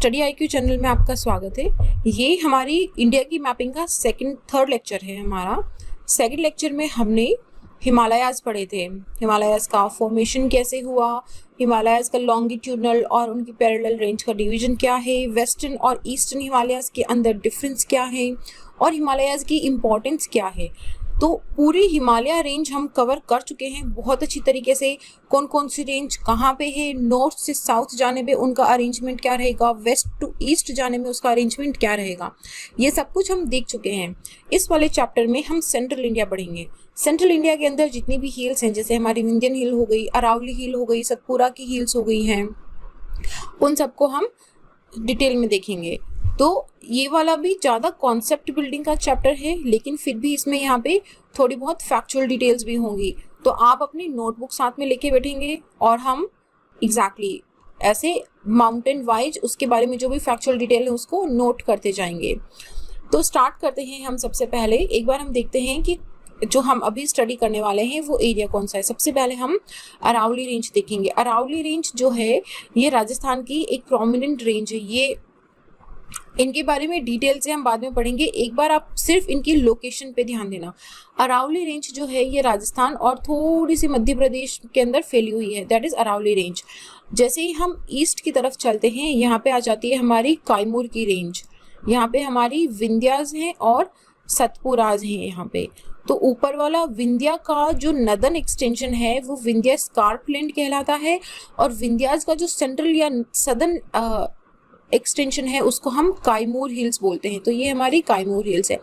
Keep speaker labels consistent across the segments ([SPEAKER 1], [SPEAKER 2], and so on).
[SPEAKER 1] Study IQ channel में आपका स्वागत है। ये हमारी इंडिया की मैपिंग का थर्ड लेक्चर है। हमारा सेकंड लेक्चर में हमने हिमालयाज पढ़े थे। हिमालयाज का फॉर्मेशन कैसे हुआ, हिमालयाज का लॉन्गिट्यूडनल और उनकी पैरेलल रेंज का डिवीजन क्या है, वेस्टर्न और ईस्टर्न हिमालयाज के अंदर डिफरेंस क्या है और हिमालयाज की इम्पोर्टेंस क्या है। तो पूरी हिमालय रेंज हम कवर कर चुके हैं बहुत अच्छी तरीके से। कौन कौन सी रेंज कहाँ पे है, नॉर्थ से साउथ जाने पे उनका अरेंजमेंट क्या रहेगा, वेस्ट टू ईस्ट जाने में उसका अरेंजमेंट क्या रहेगा, ये सब कुछ हम देख चुके हैं। इस वाले चैप्टर में हम सेंट्रल इंडिया पढ़ेंगे। सेंट्रल इंडिया के अंदर जितनी भी हिल्स हैं, जैसे हमारी विंध्यन हिल हो गई, अरावली हिल हो गई, सतपुरा की हिल्स हो गई हैं, उन सबको हम डिटेल में देखेंगे। तो ये वाला भी ज़्यादा कॉन्सेप्ट बिल्डिंग का चैप्टर है, लेकिन फिर भी इसमें यहाँ पे थोड़ी बहुत फैक्चुअल डिटेल्स भी होंगी। तो आप अपनी नोटबुक साथ में लेके बैठेंगे और हम एग्जैक्टली ऐसे माउंटेन वाइज उसके बारे में जो भी फैक्चुअल डिटेल है उसको नोट करते जाएंगे। तो स्टार्ट करते हैं हम। सबसे पहले एक बार हम देखते हैं कि जो हम अभी स्टडी करने वाले हैं वो एरिया कौन सा है। सबसे पहले हम अरावली रेंज देखेंगे। अरावली रेंज जो है ये राजस्थान की एक प्रोमिनेंट रेंज है। ये इनके बारे में डिटेल से हम बाद में पढ़ेंगे। एक बार आप सिर्फ इनकी लोकेशन पे ध्यान देना। अरावली रेंज जो है ये राजस्थान और थोड़ी सी मध्य प्रदेश के अंदर फैली हुई है, दैट इज अरावली रेंज। जैसे ही हम ईस्ट की तरफ चलते हैं, यहाँ पे आ जाती है हमारी कैमूर की रेंज। यहाँ पे हमारी विंध्याज हैं और सतपुराज हैं यहाँ पे। तो ऊपर वाला विंध्या का जो नदर्न एक्सटेंशन है वो विंध्या स्कार्पलैंड कहलाता है, और विंध्याज का जो सेंट्रल या सदर्न एक्सटेंशन है उसको हम कैमूर हिल्स बोलते हैं। तो ये हमारी कैमूर हिल्स है।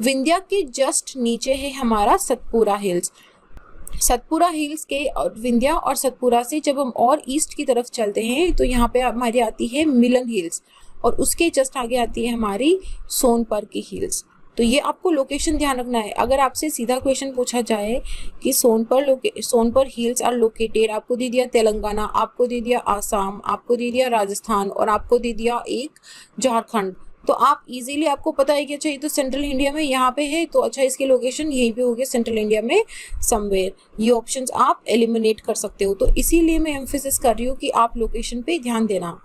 [SPEAKER 1] विंध्या के जस्ट नीचे है हमारा सतपुरा हिल्स। सतपुरा हिल्स के और विंध्या और सतपुरा से जब हम और ईस्ट की तरफ चलते हैं तो यहाँ पे हमारी आती है मिलन हिल्स, और उसके जस्ट आगे आती है हमारी सोनपर की हिल्स। तो ये आपको लोकेशन ध्यान रखना है। अगर आपसे सीधा क्वेश्चन पूछा जाए कि सोनपर हिल्स आर लोकेटेड, आपको दे दिया तेलंगाना, आपको दे दिया आसाम, आपको दे दिया राजस्थान और आपको दे दिया एक झारखंड, तो आप इजीली आपको पता है कि अच्छा ये तो सेंट्रल इंडिया में यहाँ पे है, तो अच्छा इसकी लोकेशन यहीं पे होगी सेंट्रल इंडिया में समवेयर। ये ऑप्शंस आप एलिमिनेट कर सकते हो। तो इसीलिए मैं एम्फेसिस कर रही हूँ कि आप लोकेशन पे ध्यान देना।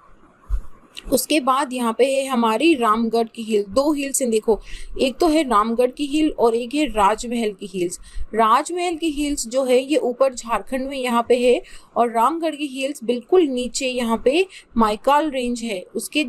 [SPEAKER 1] उसके बाद यहाँ पे है हमारी रामगढ़ की हिल। दो हिल्स हैं देखो, एक तो है रामगढ़ की हिल और एक है राजमहल की हिल्स। राजमहल की हिल्स जो है ये ऊपर झारखंड में यहाँ पे है, और रामगढ़ की हिल्स बिल्कुल नीचे यहाँ पे माइकाल रेंज है उसके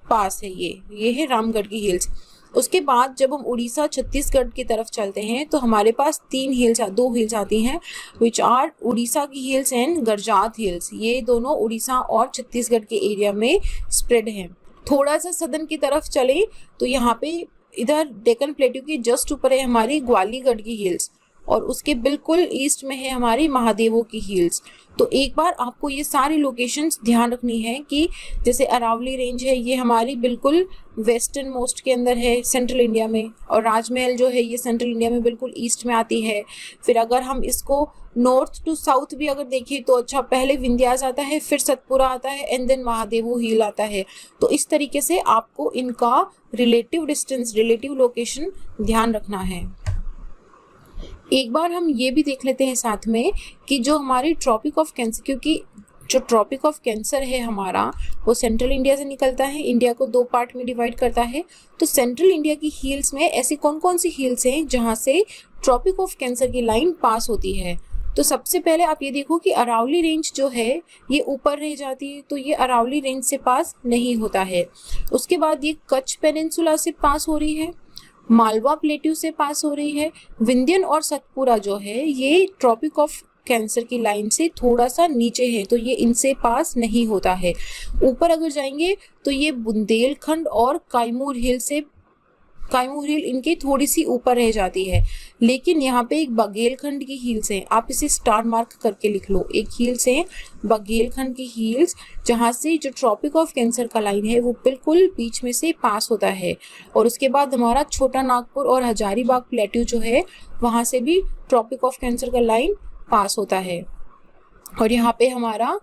[SPEAKER 1] पास है। ये है रामगढ़ की हिल्स। उसके बाद जब हम उड़ीसा छत्तीसगढ़ की तरफ चलते हैं तो हमारे पास दो हिल्स आती हैं, विच आर उड़ीसा की हिल्स एंड गरजात हिल्स। ये दोनों उड़ीसा और छत्तीसगढ़ के एरिया में स्प्रेड हैं। थोड़ा सा सदर्न की तरफ चले तो यहाँ पे इधर डेक्कन प्लेट्यू के जस्ट ऊपर है हमारी ग्वालीगढ़ की हिल्स, और उसके बिल्कुल ईस्ट में है हमारी महादेवों की हिल्स। तो एक बार आपको ये सारी लोकेशंस ध्यान रखनी है कि जैसे अरावली रेंज है ये हमारी बिल्कुल वेस्टर्न मोस्ट के अंदर है सेंट्रल इंडिया में, और राजमहल जो है ये सेंट्रल इंडिया में बिल्कुल ईस्ट में आती है। फिर अगर हम इसको नॉर्थ टू साउथ भी अगर देखें तो अच्छा पहले विंध्याज आता है, फिर सतपुरा आता है एंड देन महादेवो हिल आता है। तो इस तरीके से आपको इनका रिलेटिव डिस्टेंस, रिलेटिव लोकेशन ध्यान रखना है। एक बार हम ये भी देख लेते हैं साथ में कि जो हमारी ट्रॉपिक ऑफ कैंसर, क्योंकि जो ट्रॉपिक ऑफ कैंसर है हमारा वो सेंट्रल इंडिया से निकलता है, इंडिया को दो पार्ट में डिवाइड करता है। तो सेंट्रल इंडिया की हिल्स में ऐसी कौन कौन सी हिल्स हैं जहाँ से ट्रॉपिक ऑफ कैंसर की लाइन पास होती है। तो सबसे पहले आप ये देखो कि अरावली रेंज जो है ये ऊपर रह जाती है, तो ये अरावली रेंज से पास नहीं होता है। उसके बाद ये कच्छ पेनिनसुला से पास हो रही है, मालवा प्लेट्यू से पास हो रही है। विंध्यन और सतपुरा जो है ये ट्रॉपिक ऑफ कैंसर की लाइन से थोड़ा सा नीचे है, तो ये इनसे पास नहीं होता है। ऊपर अगर जाएंगे तो ये बुंदेलखंड और कैमूर हिल इनके थोड़ी सी ऊपर रह जाती है। लेकिन यहाँ पे एक बघेलखंड की हिल्स है, आप इसे स्टार मार्क करके लिख लो। एक हिल्स है बघेलखंड की हिल्स, जहाँ से जो ट्रॉपिक ऑफ कैंसर का लाइन है वो बिल्कुल बीच में से पास होता है। और उसके बाद हमारा छोटा नागपुर और हजारीबाग प्लेट्यू जो है वहाँ से भी ट्रॉपिक ऑफ कैंसर का लाइन पास होता है। और यहाँ पे हमारा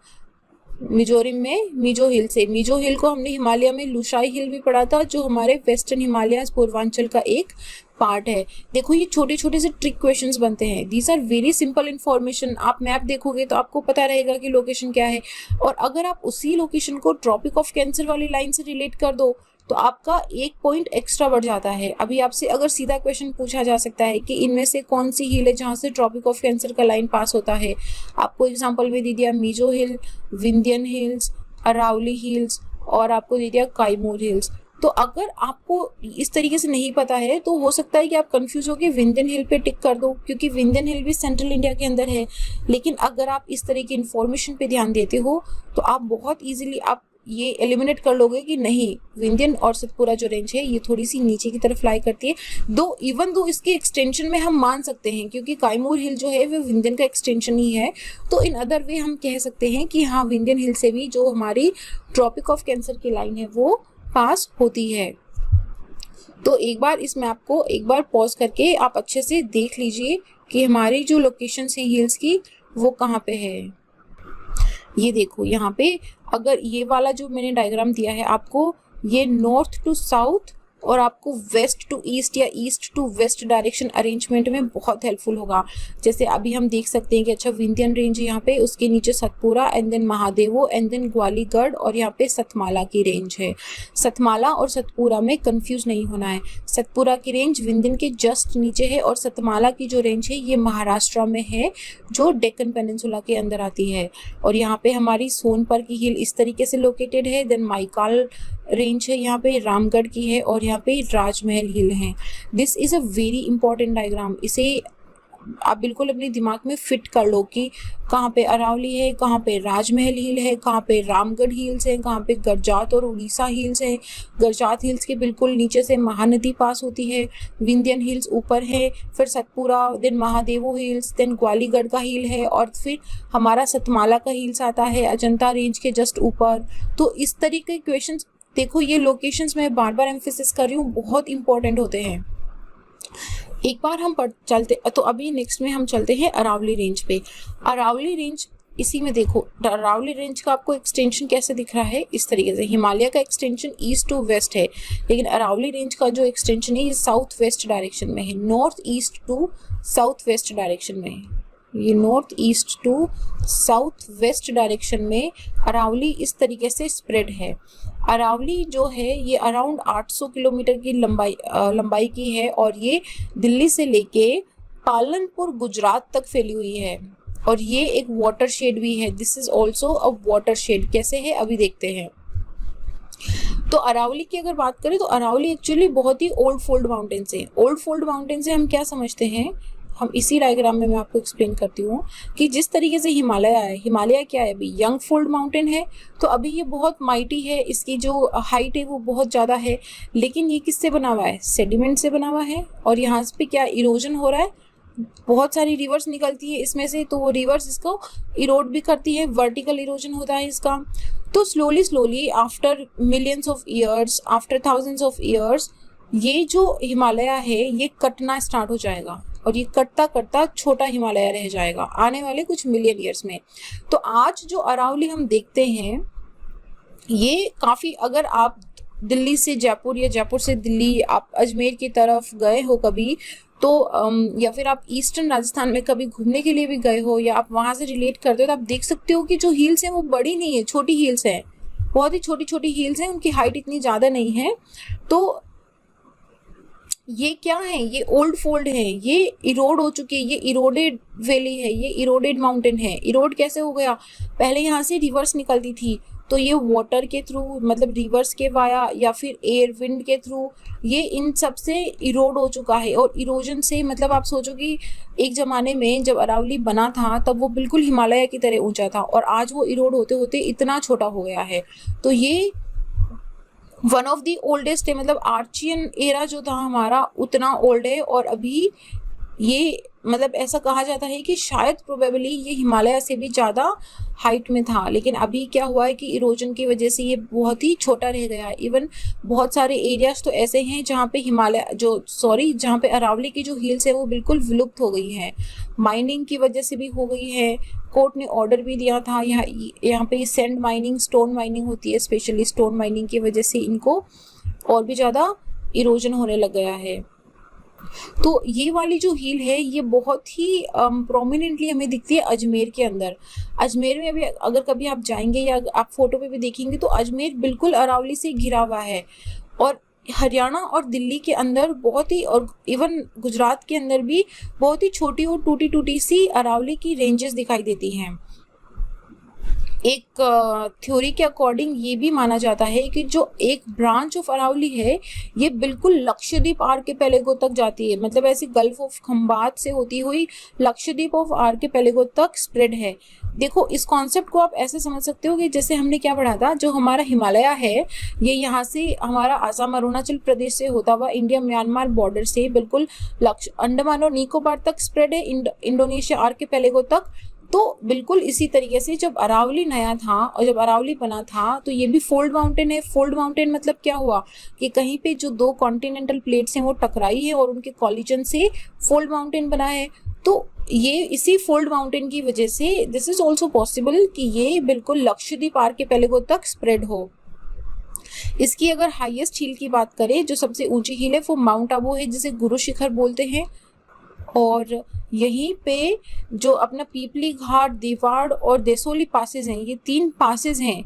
[SPEAKER 1] मिजोरम में मिजो हिल से, मिजो हिल को हमने हिमालय में लुशाई हिल भी पढ़ा था, जो हमारे वेस्टर्न हिमालय पूर्वांचल का एक पार्ट है। देखो ये छोटे छोटे से ट्रिक क्वेश्चंस बनते हैं, these are very simple information. आप मैप देखोगे तो आपको पता रहेगा कि लोकेशन क्या है, और अगर आप उसी लोकेशन को ट्रॉपिक ऑफ कैंसर वाली लाइन से रिलेट कर दो तो आपका एक पॉइंट एक्स्ट्रा बढ़ जाता है। अभी आपसे अगर सीधा क्वेश्चन पूछा जा सकता है कि इनमें से कौन सी हिल है जहाँ से ट्रॉपिक ऑफ कैंसर का लाइन पास होता है, आपको एग्जांपल में दे दिया मीजो हिल, विंध्यन हिल्स, अरावली हिल्स, और आपको दे दिया काइमूर हिल्स। तो अगर आपको इस तरीके से नहीं पता है तो हो सकता है कि आप कंफ्यूज हो कि विंध्यन हिल पे टिक कर दो, क्योंकि विंध्यन हिल भी सेंट्रल इंडिया के अंदर है। लेकिन अगर आप इस तरह की इन्फॉर्मेशन पे ध्यान देते हो तो आप बहुत इजीली आप ये एलिमिनेट कर लोगे कि नहीं, विंध्यन और सतपुरा जो रेंज है ये थोड़ी सी नीचे की तरफ लाई करती है। दो इसके एक्सटेंशन में हम मान सकते हैं, क्योंकि काइमूर हिल जो है वो विंध्यन का एक्सटेंशन ही है, तो इन अदर वे हम कह सकते हैं कि हाँ, विंध्यन हिल से भी जो हमारी ट्रॉपिक ऑफ कैंसर की लाइन है वो पास होती है। तो एक बार इस मैप को एक बार पॉज करके आप अच्छे से देख लीजिए कि हमारी जो लोकेशंस हैं हिल्स की वो कहाँ पे है। ये देखो यहाँ पे अगर ये वाला जो मैंने डायग्राम दिया है आपको, ये नॉर्थ टू साउथ और आपको वेस्ट टू ईस्ट या east to west direction arrangement में बहुत हेल्पफुल होगा। जैसे अभी हम देख सकते हैं कि अच्छा विंध्यन रेंज है यहाँ पे, उसके नीचे Satpura and then Mahadeo and then Gawilgarh, और यहाँ पे सतमाला की रेंज है। सतमाला और सतपुरा में कंफ्यूज नहीं होना है। सतपुरा की रेंज विंध्यन के जस्ट नीचे है और सतमाला की जो रेंज है ये महाराष्ट्र में है, जो डेक्कन पेनिनसुला के अंदर आती है। और यहाँ पे हमारी सोनपर की हिल इस तरीके से लोकेटेड है। देन माइकाल रेंज है यहाँ पे, रामगढ़ की है, और यहाँ पे राजमहल हिल है। This is a very important diagram. इसे आप बिल्कुल अपने दिमाग में फिट कर लो कि कहाँ पे अरावली है, कहाँ पे राजमहल हिल है, कहाँ पे रामगढ़ हिल्स है, कहाँ पे गरजात और उड़ीसा हिल्स है। गरजात हिल्स के बिल्कुल नीचे से महानदी पास होती है, विंध्यन हिल्स ऊपर है, फिर सतपुरा, देन महादेवो हिल्स, देन ग्वालीगढ़ का हिल है, और फिर हमारा सतमाला का हिल्स आता है अजंता रेंज के जस्ट ऊपर। तो इस तरीके के क्वेश्चन देखो, ये लोकेशंस मैं बार बार एम्फेसिस कर रही हूँ, बहुत इंपॉर्टेंट होते हैं। एक बार हम चलते तो अभी नेक्स्ट में हम चलते हैं अरावली रेंज पे। अरावली रेंज इसी में देखो, अरावली रेंज का आपको एक्सटेंशन कैसे दिख रहा है, इस तरीके से हिमालय का एक्सटेंशन ईस्ट टू वेस्ट है, लेकिन अरावली रेंज का जो एक्सटेंशन है ये साउथ वेस्ट डायरेक्शन में है, north east to south west direction में है। ये north east to south west direction में अरावली इस तरीके से स्प्रेड है। अरावली जो है ये अराउंड 800 किलोमीटर की लंबाई की है, और ये दिल्ली से लेके पालनपुर गुजरात तक फैली हुई है, और ये एक वाटरशेड भी है। This is also a watershed. कैसे है अभी देखते हैं। तो अरावली की अगर बात करें तो अरावली एक्चुअली बहुत ही ओल्ड फोल्ड माउंटेन है। ओल्ड फोल्ड माउंटेन से हम क्या समझते हैं, हम इसी डायग्राम में मैं आपको एक्सप्लेन करती हूँ कि जिस तरीके से हिमालय है, हिमालय क्या है, अभी यंग फोल्ड माउंटेन है, तो अभी ये बहुत माइटी है, इसकी जो हाइट है वो बहुत ज़्यादा है, लेकिन ये किससे बना हुआ है, सेडिमेंट से बना हुआ है। और यहाँ पे क्या इरोजन हो रहा है, बहुत सारी रिवर्स निकलती है इसमें से, तो वो रिवर्स इसको इरोड भी करती है, वर्टिकल इरोजन होता है इसका। तो slowly after millions of years, after thousands of years, ये जो हिमालय है ये कटना स्टार्ट हो जाएगा, और ये कटता कटता छोटा हिमालय रह जाएगा आने वाले कुछ मिलियन ईयर्स में। तो आज जो अरावली हम देखते हैं ये काफ़ी, अगर आप दिल्ली से जयपुर या जयपुर से दिल्ली आप अजमेर की तरफ गए हो कभी, तो या फिर आप ईस्टर्न राजस्थान में कभी घूमने के लिए भी गए हो, या आप वहाँ से रिलेट करते हो, तो आप देख सकते हो कि जो हिल्स हैं वो बड़ी नहीं है, छोटी हिल्स हैं, बहुत ही छोटी छोटी हिल्स हैं, उनकी हाइट इतनी ज़्यादा नहीं है। तो ये क्या है, ये ओल्ड फोल्ड है, ये इरोड हो चुकी है, ये इरोडेड वैली है, ये इरोडेड माउंटेन है। इरोड कैसे हो गया, पहले यहाँ से रिवर्स निकलती थी, तो ये वाटर के थ्रू, मतलब रिवर्स के वाया या फिर एयर विंड के थ्रू, ये इन सब से इरोड हो चुका है। और इरोजन से मतलब आप सोचो कि एक ज़माने में जब अरावली बना था तब वो बिल्कुल हिमालय की तरह ऊंचा था, और आज वो इरोड होते होते इतना छोटा हो गया है। तो ये वन ऑफ द ओल्डेस्ट है, मतलब आर्चियन एरा जो था हमारा उतना ओल्ड है, और अभी ये मतलब ऐसा कहा जाता है कि शायद प्रोबेबली ये हिमालय से भी ज़्यादा हाइट में था, लेकिन अभी क्या हुआ है कि इरोजन की वजह से ये बहुत ही छोटा रह गया है। इवन बहुत सारे एरियाज तो ऐसे हैं जहाँ पे जहाँ पे अरावली की जो हिल्स है वो बिल्कुल विलुप्त हो गई है, माइनिंग की वजह से भी हो गई है। कोर्ट ने ऑर्डर भी दिया था, यहाँ पे सैंड माइनिंग, स्टोन माइनिंग होती है, स्पेशली स्टोन माइनिंग की वजह से इनको और भी ज़्यादा इरोजन होने लग गया है। तो ये वाली जो हील है ये बहुत ही प्रोमिनेंटली हमें दिखती है अजमेर के अंदर। अजमेर में भी अगर कभी आप जाएंगे या आप फोटो पे भी देखेंगे तो अजमेर बिल्कुल अरावली से घिरा हुआ है। और हरियाणा और दिल्ली के अंदर बहुत ही, और इवन गुजरात के अंदर भी बहुत ही छोटी और टूटी टूटी सी अरावली की रेंजेस दिखाई देती हैं। एक थ्योरी के अकॉर्डिंग ये भी माना जाता है कि जो एक ब्रांच ऑफ अरावली है ये बिल्कुल लक्षद्वीप आर्किपेलागो तक जाती है, मतलब ऐसे गल्फ ऑफ खंबात से होती हुई लक्षद्वीप ऑफ आर्किपेलागो तक स्प्रेड है। देखो इस कॉन्सेप्ट को आप ऐसे समझ सकते हो कि जैसे हमने क्या पढ़ा था, जो हमारा हिमालय है ये यहाँ से हमारा आसाम अरुणाचल प्रदेश से होता हुआ इंडिया म्यांमार बॉर्डर से बिल्कुल अंडमान और निकोबार तक स्प्रेड है, इंडोनेशिया आर्किपेलागो तक। तो बिल्कुल इसी तरीके से जब अरावली नया था और जब अरावली बना था तो ये भी फोल्ड माउंटेन है। फोल्ड माउंटेन मतलब क्या हुआ कि कहीं पे जो दो कॉन्टिनेंटल प्लेट्स हैं वो टकराई है और उनके कॉलिजन से फोल्ड माउंटेन बना है। तो ये इसी फोल्ड माउंटेन की वजह से दिस इज ऑल्सो पॉसिबल कि ये बिल्कुल लक्षद्वीप आर्किपेलागो तक स्प्रेड हो। इसकी अगर हाईएस्ट हील की बात करें, जो सबसे ऊंची हील है वो माउंट आबू है जिसे गुरु शिखर बोलते हैं। और यहीं पे जो अपना पीपली घाट, देवाड़ और देसोली पासेज हैं, ये 3 पासेज हैं,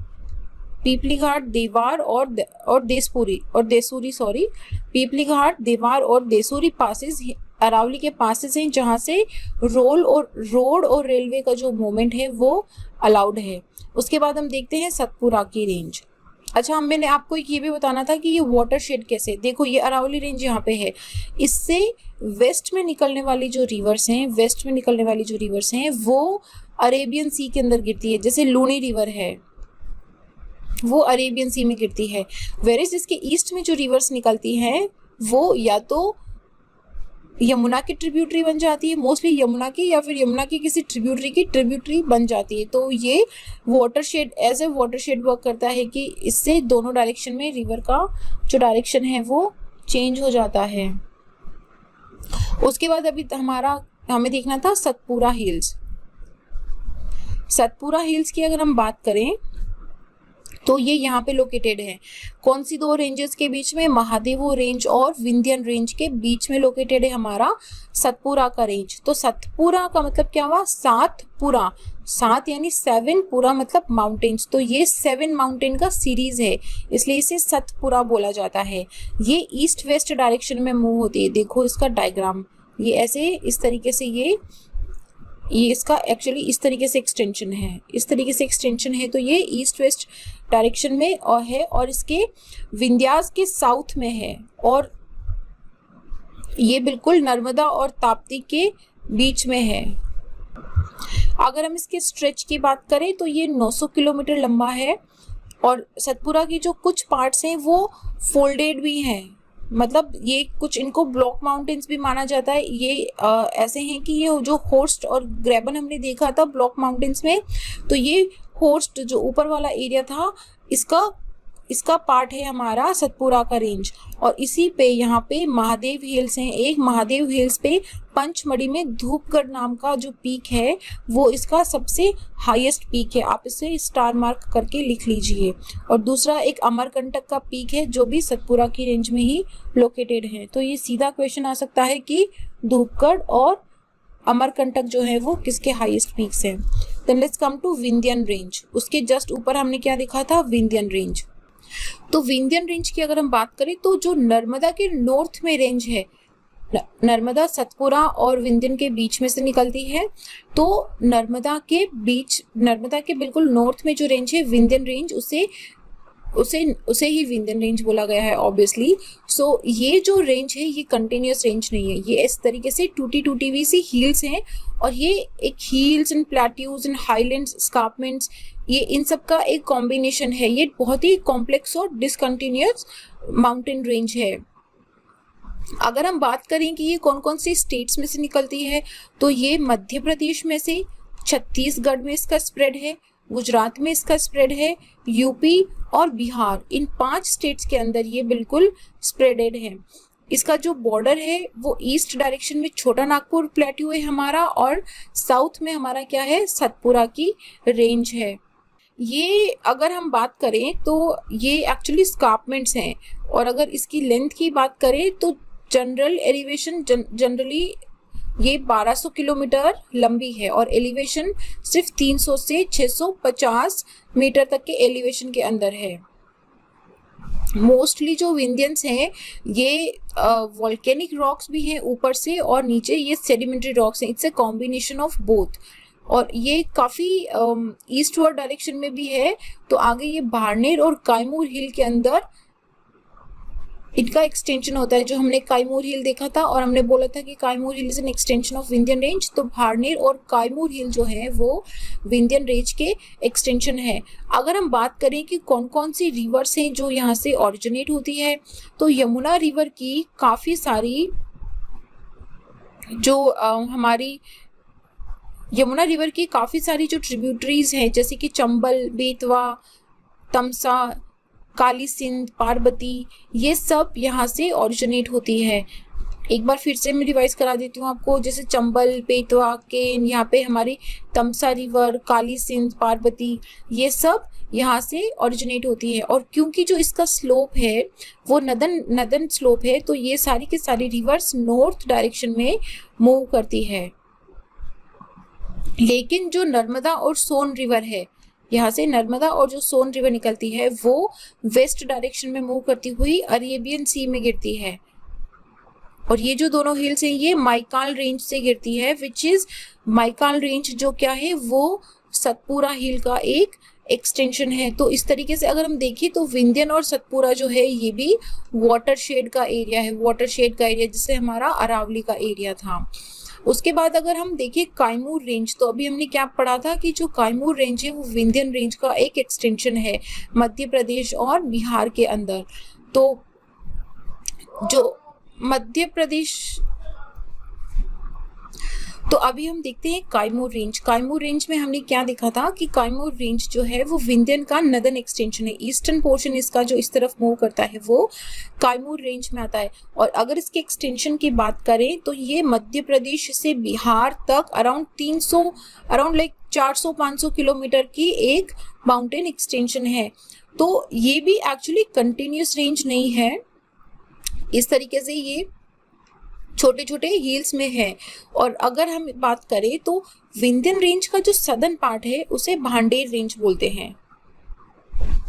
[SPEAKER 1] पीपली घाट, देवाड़ और देसूरी सॉरी, पीपली घाट, देवाड़ और देसूरी पासेज अरावली के पासेज हैं जहाँ से रोड और रेलवे का जो मूवमेंट है वो अलाउड है। उसके बाद हम देखते हैं सतपुरा की रेंज। अच्छा, मैंने आपको ये भी बताना था कि ये वाटरशेड कैसे, देखो ये अरावली रेंज यहाँ पे है, इससे वेस्ट में निकलने वाली जो रिवर्स हैं वो अरेबियन सी के अंदर गिरती है। जैसे लूनी रिवर है वो अरेबियन सी में गिरती है, वेरिस इसके ईस्ट में जो रिवर्स निकलती हैं वो या तो यमुना की ट्रिब्यूटरी बन जाती है, मोस्टली यमुना की, या फिर यमुना की किसी ट्रिब्यूटरी की ट्रिब्यूटरी बन जाती है। तो ये watershed as a watershed work करता है कि इससे दोनों डायरेक्शन में रिवर का जो डायरेक्शन है वो चेंज हो जाता है। उसके बाद अभी हमें देखना था सतपुरा हिल्स। सतपुरा हिल्स की अगर हम बात करें तो ये यहाँ पे लोकेटेड है। कौन सी 2 रेंजेस के बीच में? महादेवो रेंज और विंध्यन रेंज के बीच में लोकेटेड है हमारा सतपुरा का रेंज। तो सतपुरा का मतलब क्या हुआ? 7 पुरा, 7 यानी 7 पुरा मतलब माउंटेन्स। तो ये 7 माउंटेन का सीरीज है, इसलिए इसे सतपुरा बोला जाता है। ये ईस्ट वेस्ट डायरेक्शन में मूव होती है। देखो इसका डायग्राम, ये ऐसे इस तरीके से ये इसका एक्चुअली इस तरीके से एक्सटेंशन है, तो ये ईस्ट वेस्ट डायरेक्शन में और है, और इसके विंध्यास के साउथ में है, और ये बिल्कुल नर्मदा और ताप्ती के बीच में है। अगर हम इसके स्ट्रेच की बात करें तो ये 900 किलोमीटर लंबा है, और सतपुरा की जो कुछ पार्ट्स हैं वो फोल्डेड भी हैं, मतलब ये कुछ इनको ब्लॉक माउंटेन्स भी माना जाता है। ये ऐसे हैं कि ये जो होस्ट और ग्रेबन हमने देखा था ब्लॉक माउंटेन्स में, तो ये होस्ट जो ऊपर वाला एरिया था इसका पार्ट है हमारा सतपुरा का रेंज। और इसी पे यहाँ पे महादेव हिल्स हैं। एक महादेव हिल्स पे पंचमढ़ी में धूपगढ़ नाम का जो पीक है वो इसका सबसे हाईएस्ट पीक है, आप इसे स्टार मार्क करके लिख लीजिए। और दूसरा एक अमरकंटक का पीक है जो भी सतपुरा की रेंज में ही लोकेटेड है। तो ये सीधा क्वेश्चन आ सकता है कि धूपगढ़ और अमरकंटक जो है वो किसके हाईएस्ट पीक्स हैं। Then let's come to Vindhyan range. उसके जस्ट ऊपर हमने क्या देखा था? विंध्यन रेंज। तो विंध्यन रेंज की अगर हम बात करें तो जो नर्मदा के नॉर्थ में रेंज है, नर्मदा सतपुरा और विंध्यन के बीच में से निकलती है, तो नर्मदा के बिल्कुल नॉर्थ में जो रेंज है विंध्यन रेंज, उसे ही विंध्यन रेंज बोला गया है ऑब्वियसली। सो ये जो रेंज है ये कंटिन्यूअस रेंज नहीं है, ये इस तरीके से टूटी हुई सी हिल्स हैं, और ये एक hills and plateaus and highlands, escarpments, ये इन सब का एक कॉम्बिनेशन है। ये बहुत ही कॉम्प्लेक्स और डिसकंटिन्यूअस माउंटेन रेंज है। अगर हम बात करें कि ये कौन कौन सी स्टेट्स में से निकलती है, तो ये मध्य प्रदेश में से, छत्तीसगढ़ में इसका स्प्रेड है, गुजरात में इसका स्प्रेड है, यूपी और बिहार, इन 5 स्टेट्स के अंदर ये बिल्कुल स्प्रेडेड है। इसका जो बॉर्डर है वो ईस्ट डायरेक्शन में छोटा नागपुर प्लेट्यू है हमारा, और साउथ में हमारा क्या है? सतपुरा की रेंज है। ये अगर हम बात करें तो ये एक्चुअली स्कार्पमेंट्स हैं, और अगर इसकी लेंथ की बात करें तो जनरल एलिवेशन जनरली ये 1200 किलोमीटर लंबी है और एलिवेशन सिर्फ 300 से 650 मीटर तक के एलिवेशन के अंदर है। मोस्टली जो विंध्यंस हैं ये वॉल्केनिक रॉक्स भी हैं ऊपर से, और नीचे ये सेडिमेंट्री रॉक्स हैं। It's a combination of both, और ये काफ़ी ईस्टवर्ड डायरेक्शन में भी है। तो आगे ये बाड़मेर और कायमूर हिल के अंदर इनका एक्सटेंशन होता है। जो हमने कायमूर हिल देखा था और हमने बोला था कि Kaimur hill is an extension of Vindhyan range, तो बाड़मेर और कायमूर हिल जो है वो विंध्यन रेंज के एक्सटेंशन है। अगर हम बात करें कि कौन कौन सी रिवर्स हैं जो यहाँ से ऑरिजिनेट होती है, तो यमुना रिवर की काफ़ी सारी जो हमारी यमुना रिवर की काफ़ी सारी जो ट्रिब्यूटरीज हैं, जैसे कि चंबल, बेतवा, तमसा, काली सिंध, पार्वती, ये सब यहाँ से ऑरिजिनेट होती है। एक बार फिर से मैं रिवाइज करा देती हूँ आपको। जैसे चंबल, बेतवा, केन, यहाँ पे हमारी तमसा रिवर, काली सिंध, पार्वती, ये सब यहाँ से ऑरिजिनेट होती है। और क्योंकि जो इसका स्लोप है वो नदन स्लोप है, तो ये सारी की सारी रिवर्स नॉर्थ डायरेक्शन में मूव करती है। लेकिन जो नर्मदा और सोन रिवर है, यहाँ से नर्मदा और जो सोन रिवर निकलती है वो वेस्ट डायरेक्शन में मूव करती हुई अरेबियन सी में गिरती है। और ये जो दोनों हिल्स हैं ये माइकाल रेंज से गिरती है, विच इज माइकाल रेंज जो क्या है वो सतपुरा हिल का एक एक्सटेंशन है। तो इस तरीके से अगर हम देखें तो विंध्यन और सतपुरा जो है ये भी वाटरशेड का एरिया है। वाटरशेड का एरिया जिससे हमारा अरावली का एरिया था। उसके बाद अगर हम देखें कायमूर रेंज, तो अभी हमने क्या पढ़ा था कि जो कायमूर रेंज है वो विंध्यन रेंज का एक एक्सटेंशन है मध्य प्रदेश और बिहार के अंदर। तो जो मध्य प्रदेश, तो अभी हम देखते हैं कायमूर रेंज। कायमूर रेंज में हमने क्या देखा था कि कायमूर रेंज जो है वो विंध्यन का नदर्न एक्सटेंशन है। ईस्टर्न पोर्शन इसका जो इस तरफ मूव करता है वो कायमूर रेंज में आता है। और अगर इसके एक्सटेंशन की बात करें तो ये मध्य प्रदेश से बिहार तक अराउंड 400-500 किलोमीटर की एक माउंटेन एक्सटेंशन है। तो ये भी एक्चुअली कंटिन्यूस रेंज नहीं है, इस तरीके से ये छोटे छोटे हिल्स में है। और अगर हम बात करें तो विंध्यन रेंज का जो सदर्न पार्ट है उसे भांडेर रेंज बोलते हैं।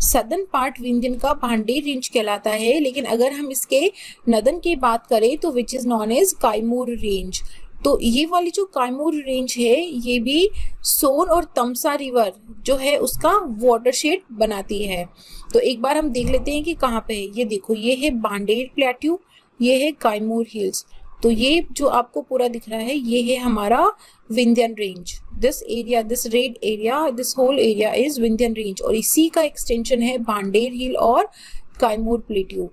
[SPEAKER 1] सदर्न पार्ट विंध्यन का भांडेर रेंज कहलाता है। लेकिन अगर हम इसके नदन की बात करें तो which is known as Kaimur range. तो ये वाली जो कायमूर रेंज है ये भी सोन और तमसा रिवर जो है उसका वाटरशेड बनाती है। तो एक बार हम देख लेते हैं कि कहाँ पे है। ये देखो, ये है भांडेर प्लेट्यू, ये है कायमूर हिल्स। तो ये जो आपको पूरा दिख रहा है ये है हमारा Vindhyan range. This area, this red area, this whole area is Vindhyan range, और इसी का एक्सटेंशन है भांडेर हिल और कायमूर प्लेट्यू।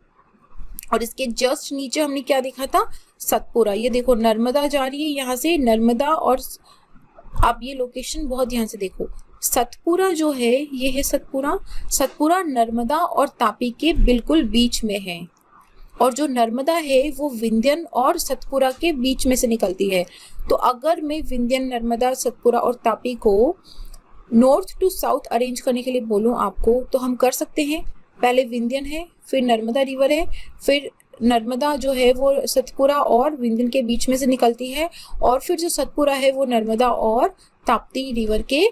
[SPEAKER 1] और इसके जस्ट नीचे हमने क्या देखा था, सतपुरा। ये देखो नर्मदा जा रही है यहाँ से, नर्मदा, और आप ये लोकेशन बहुत ध्यान से देखो। सतपुरा जो है ये है सतपुरा। सतपुरा नर्मदा और तापी के बिल्कुल बीच में है, और जो नर्मदा है वो विंध्यन और सतपुरा के बीच में से निकलती है। तो अगर मैं विंध्यन, नर्मदा, सतपुरा और तापी को नॉर्थ टू साउथ अरेंज करने के लिए बोलूँ आपको, तो हम कर सकते हैं। पहले विंध्यन है, फिर नर्मदा रिवर है, फिर नर्मदा जो है वो सतपुरा और विंध्यन के बीच में से निकलती है, और फिर जो सतपुरा है वो नर्मदा और ताप्ती रिवर के,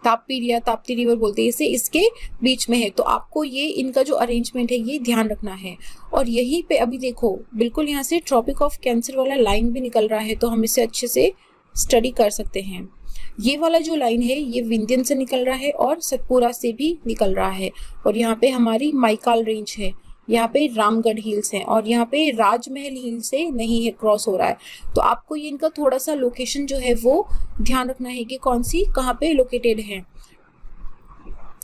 [SPEAKER 1] ताप्ती रिवर बोलते हैं इसे, इसके बीच में है। तो आपको ये इनका जो अरेंजमेंट है ये ध्यान रखना है। और यहीं पे अभी देखो बिल्कुल यहाँ से ट्रॉपिक ऑफ कैंसर वाला लाइन भी निकल रहा है, तो हम इसे अच्छे से स्टडी कर सकते हैं। ये वाला जो लाइन है ये विंध्यन से निकल रहा है और सतपुरा से भी निकल रहा है। और यहाँ पे हमारी माइकाल रेंज है, यहाँ पे रामगढ़ हिल्स हैं, और यहाँ पे राजमहल हिल से नहीं है, क्रॉस हो रहा है। तो आपको ये इनका थोड़ा सा लोकेशन जो है वो ध्यान रखना है कि कौन सी कहाँ पे लोकेटेड है।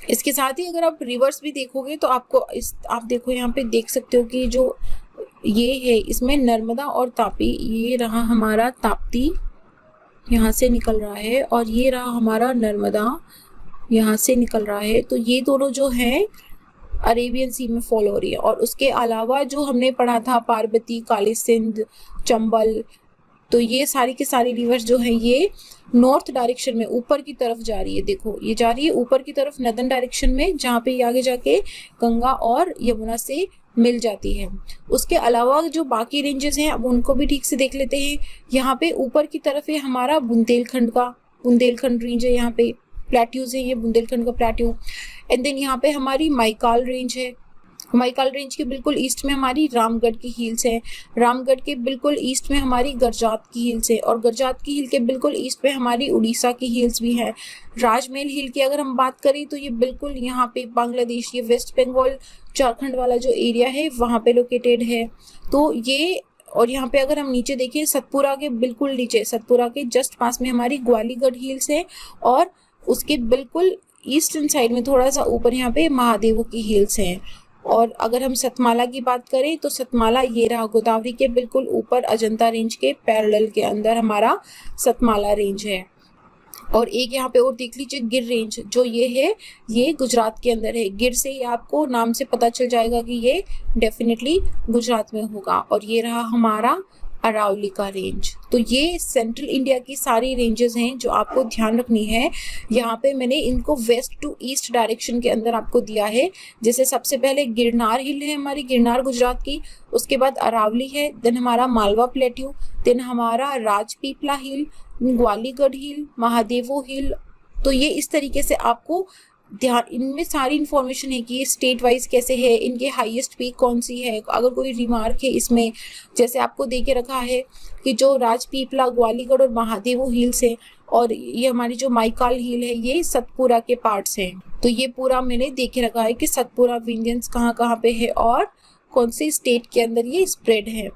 [SPEAKER 1] इसके साथ ही अगर आप रिवर्स भी देखोगे तो आपको आप देखो यहाँ पे देख सकते हो कि जो ये है इसमें नर्मदा और तापी, ये रहा हमारा ताप्ती यहाँ से निकल रहा है, और ये रहा हमारा नर्मदा यहाँ से निकल रहा है। तो ये दोनों जो हैं अरेबियन सी में फॉलो हो रही है। और उसके अलावा जो हमने पढ़ा था पार्वती, काली सिंध, चंबल, तो ये सारी की सारी रिवर्स जो है ये नॉर्थ डायरेक्शन में ऊपर की तरफ जा रही है। देखो ये जा रही है ऊपर की तरफ नदन डायरेक्शन में, जहाँ पे आगे जाके गंगा और यमुना से मिल जाती है। उसके अलावा जो बाकी रेंजेस हैं अब उनको भी ठीक से देख लेते हैं। यहाँ पे ऊपर की तरफ है हमारा बुंदेलखंड रेंज है, यहाँ पे प्लेट्यूज है, ये बुंदेलखंड का प्लेट्यू। एंड देन यहाँ पे हमारी माइकाल रेंज है। माइकाल रेंज के बिल्कुल ईस्ट में हमारी रामगढ़ की हिल्स है। रामगढ़ के बिल्कुल ईस्ट में हमारी गरजात की हिल्स है, और गरजात की हिल के बिल्कुल ईस्ट में हमारी उड़ीसा की हिल्स भी है। राजमहल हिल की अगर हम बात करें तो ये बिल्कुल यहाँ पे बांग्लादेश, ये वेस्ट बंगाल झारखंड वाला जो एरिया है वहाँ पे लोकेटेड है। तो ये, और यहाँ पे अगर हम नीचे देखें सतपुरा के बिल्कुल नीचे, सतपुरा के जस्ट पास में हमारी ग्वालीगढ़ हिल्स है, और उसके बिल्कुल ईस्टर्न साइड में थोड़ा सा ऊपर यहाँ पे महादेवों की हिल्स हैं। और अगर हम सतमाला की बात करें तो सतमाला ये रहा, गोदावरी के बिल्कुल ऊपर अजंता रेंज के पैरेलल के अंदर हमारा सतमाला रेंज है। और एक यहाँ पे और देख लीजिए गिर रेंज, जो ये है ये गुजरात के अंदर है। गिर से ही आपको नाम से पता चल जाएगा कि ये डेफिनेटली गुजरात में होगा। और ये रहा हमारा अरावली का रेंज। तो ये सेंट्रल इंडिया की सारी रेंजेस हैं जो आपको ध्यान रखनी है। यहाँ पे मैंने इनको वेस्ट टू ईस्ट डायरेक्शन के अंदर आपको दिया है। जैसे सबसे पहले गिरनार हिल है हमारी, गिरनार गुजरात की, उसके बाद अरावली है, देन हमारा मालवा प्लेट्यू, देन हमारा राजपीपला हिल, ग्वालीगढ़ हिल, महादेवो हिल। तो ये इस तरीके से आपको ध्यान, इनमें सारी इन्फॉर्मेशन है कि ये स्टेट वाइज कैसे है, इनके हाईएस्ट पीक कौन सी है। अगर कोई रिमार्क है इसमें, जैसे आपको दे के रखा है कि जो राजपीपला, ग्वालीगढ़ और महादेवो हिल्स है, और ये हमारी जो माइकाल हिल है ये सतपुरा के पार्ट्स हैं। तो ये पूरा मैंने दे के रखा है कि सतपुरा विंध्यंस कहाँ कहाँ पे है और कौन से स्टेट के अंदर ये स्प्रेड है।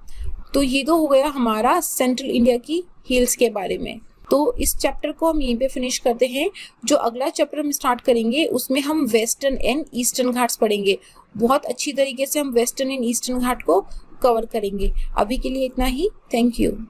[SPEAKER 1] तो ये तो हो गया हमारा सेंट्रल इंडिया की हिल्स के बारे में। तो इस चैप्टर को हम यहीं पे फिनिश करते हैं। जो अगला चैप्टर हम स्टार्ट करेंगे उसमें हम वेस्टर्न एंड ईस्टर्न घाट्स पढ़ेंगे। बहुत अच्छी तरीके से हम वेस्टर्न एंड ईस्टर्न घाट को कवर करेंगे। अभी के लिए इतना ही। Thank you.